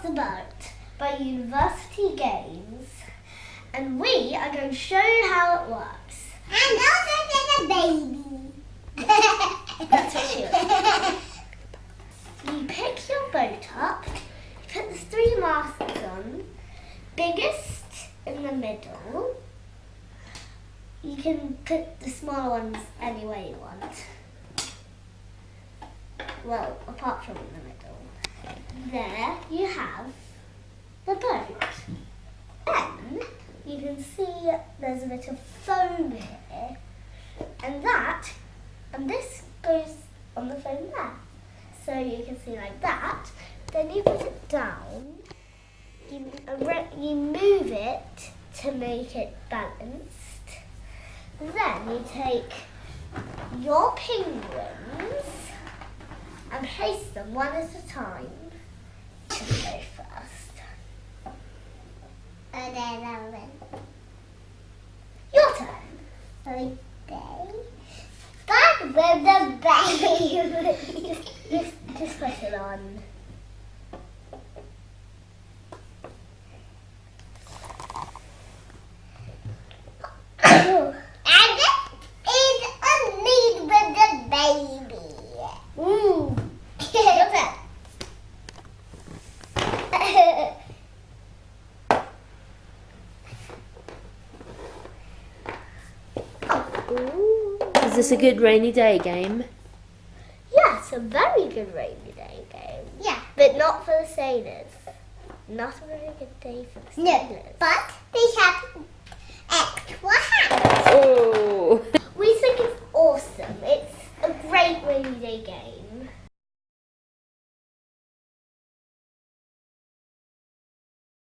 the Boat by University Games, and we are going to show you how it works. And also there's a baby. That's what she was. You pick your boat up, you put the 3 masts on, biggest in the middle. You can put the smaller ones any way you want. Well, apart from in the middle. There you have the boat. Then you can see there's a bit of foam here, and this goes on the foam there. So you can see like that. Then you put it down, you move it to make it balanced. Then you take your penguins and place them one at a time. To go first. And then I'll win. Your turn. Okay. Back with the baby. Just put it on. And it is a need with the baby. Ooh. Your turn. Ooh. Is this a good rainy day game? Yeah, it's a very good rainy day game. Yeah. But not for the sailors. Not a very good day for the sailors. No, but they have extra hands. Oh. We think it's awesome. It's a great rainy day game.